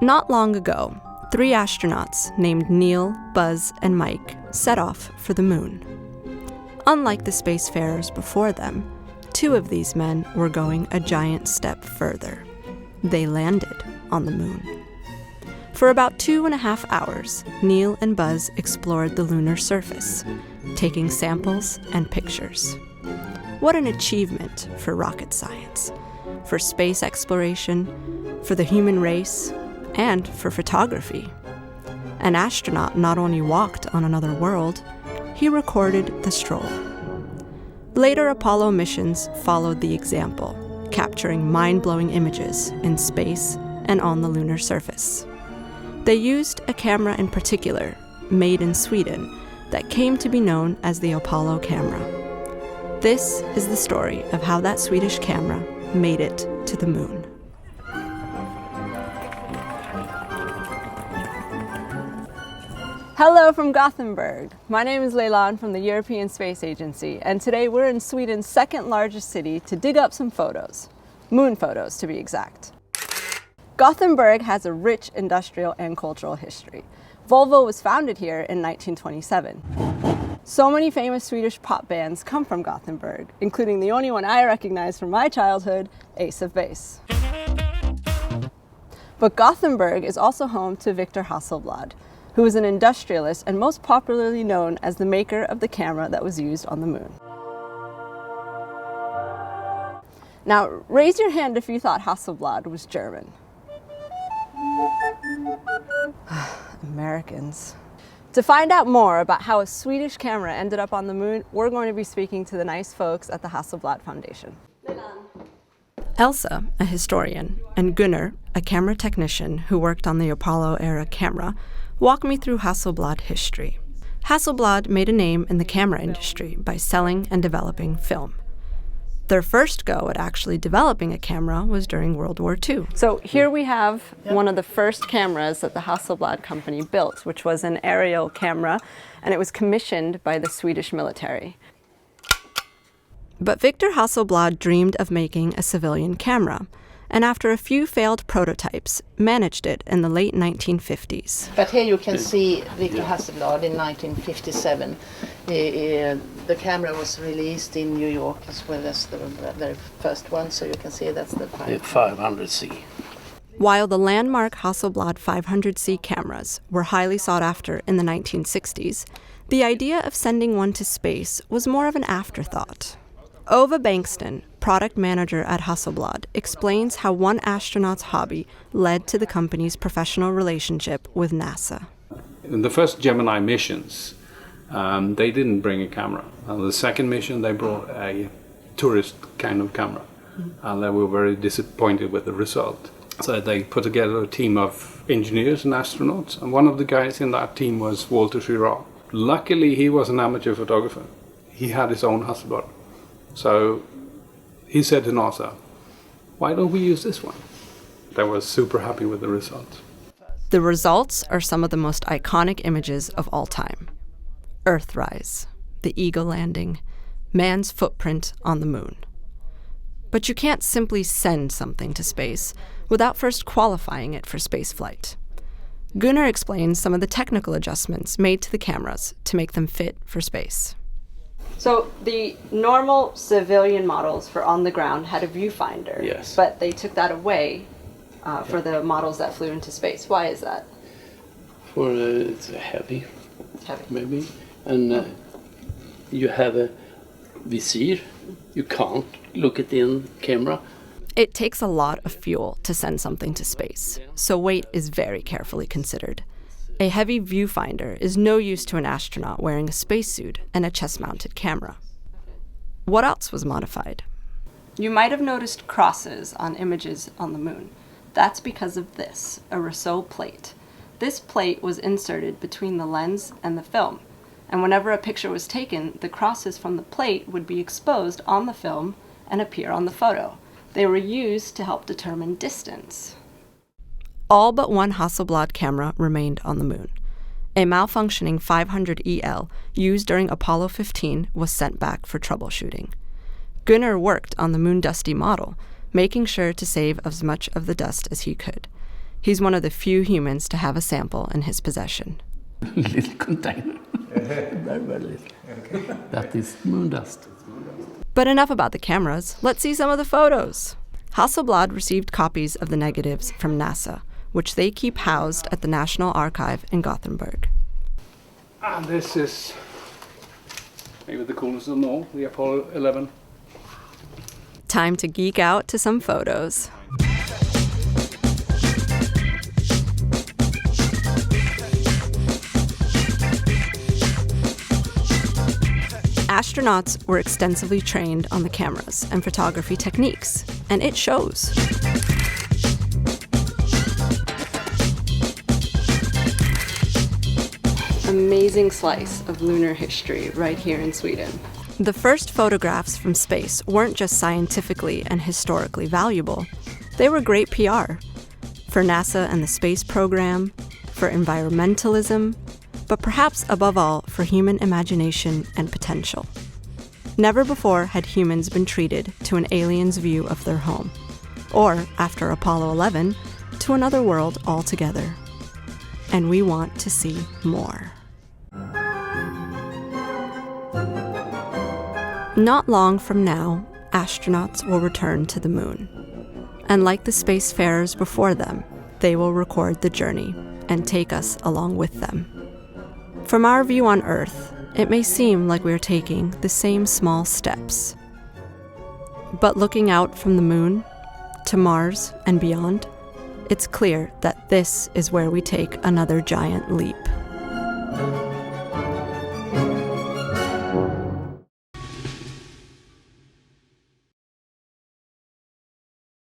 Not long ago, 3 astronauts named Neil, Buzz, and Mike set off for the moon. Unlike the spacefarers before them, 2 of these men were going a giant step further. They landed on the moon. For about 2.5 hours, Neil and Buzz explored the lunar surface, taking samples and pictures. What an achievement for rocket science, for space exploration, for the human race, and for photography. An astronaut not only walked on another world, he recorded the stroll. Later Apollo missions followed the example, capturing mind-blowing images in space and on the lunar surface. They used a camera in particular, made in Sweden, that came to be known as the Apollo camera. This is the story of how that Swedish camera made it to the moon. Hello from Gothenburg. My name is Leilan from the European Space Agency, and today we're in Sweden's second largest city to dig up some photos. Moon photos, to be exact. Gothenburg has a rich industrial and cultural history. Volvo was founded here in 1927. So many famous Swedish pop bands come from Gothenburg, including the only one I recognize from my childhood, Ace of Base. But Gothenburg is also home to Victor Hasselblad, who was an industrialist and most popularly known as the maker of the camera that was used on the moon. Now, raise your hand if you thought Hasselblad was German. Americans. To find out more about how a Swedish camera ended up on the moon, we're going to be speaking to the nice folks at the Hasselblad Foundation. Elsa, a historian, and Gunnar, a camera technician who worked on the Apollo-era camera, walk me through Hasselblad history. Hasselblad made a name in the camera industry by selling and developing film. Their first go at actually developing a camera was during World War II. So here we have one of the first cameras that the Hasselblad company built, which was an aerial camera, and it was commissioned by the Swedish military. But Victor Hasselblad dreamed of making a civilian camera, and after a few failed prototypes, managed it in the late 1950s. But here you can see Victor Hasselblad in 1957. The camera was released in New York as well as the very first one, so you can see that's the 500C. While the landmark Hasselblad 500C cameras were highly sought after in the 1960s, the idea of sending one to space was more of an afterthought. Ove Bengtsson, product manager at Hasselblad, explains how one astronaut's hobby led to the company's professional relationship with NASA. In the first Gemini missions, they didn't bring a camera. On the second mission, they brought a tourist kind of camera, and they were very disappointed with the result. So they put together a team of engineers and astronauts, and one of the guys in that team was Walter Schirra. Luckily, he was an amateur photographer. He had his own Hasselblad. So he said to NASA, why don't we use this one? They were super happy with the results. The results are some of the most iconic images of all time. Earthrise, the Eagle landing, man's footprint on the moon. But you can't simply send something to space without first qualifying it for spaceflight. Gunnar explains some of the technical adjustments made to the cameras to make them fit for space. So the normal civilian models for on the ground had a viewfinder, yes, but they took that away for the models that flew into space. Why is that? For it's heavy. It's heavy. Maybe. And you have a visor. You can't look at the camera. It takes a lot of fuel to send something to space, so weight is very carefully considered. A heavy viewfinder is no use to an astronaut wearing a spacesuit and a chest-mounted camera. What else was modified? You might have noticed crosses on images on the moon. That's because of this, a Rousseau plate. This plate was inserted between the lens and the film, and whenever a picture was taken, the crosses from the plate would be exposed on the film and appear on the photo. They were used to help determine distance. All but one Hasselblad camera remained on the moon. A malfunctioning 500EL used during Apollo 15 was sent back for troubleshooting. Gunnar worked on the moon dusty model, making sure to save as much of the dust as he could. He's one of the few humans to have a sample in his possession. Little container. Very, very little. That is moon dust. But enough about the cameras. Let's see some of the photos. Hasselblad received copies of the negatives from NASA, which they keep housed at the National Archive in Gothenburg. And this is maybe the coolest of them all, the Apollo 11. Time to geek out to some photos. Astronauts were extensively trained on the cameras and photography techniques, and it shows. Amazing slice of lunar history right here in Sweden. The first photographs from space weren't just scientifically and historically valuable. They were great PR for NASA and the space program, for environmentalism, but perhaps above all for human imagination and potential. Never before had humans been treated to an alien's view of their home, or, after Apollo 11, to another world altogether. And we want to see more. Not long from now, astronauts will return to the moon. And like the spacefarers before them, they will record the journey and take us along with them. From our view on Earth, it may seem like we're taking the same small steps. But looking out from the moon to Mars and beyond, it's clear that this is where we take another giant leap.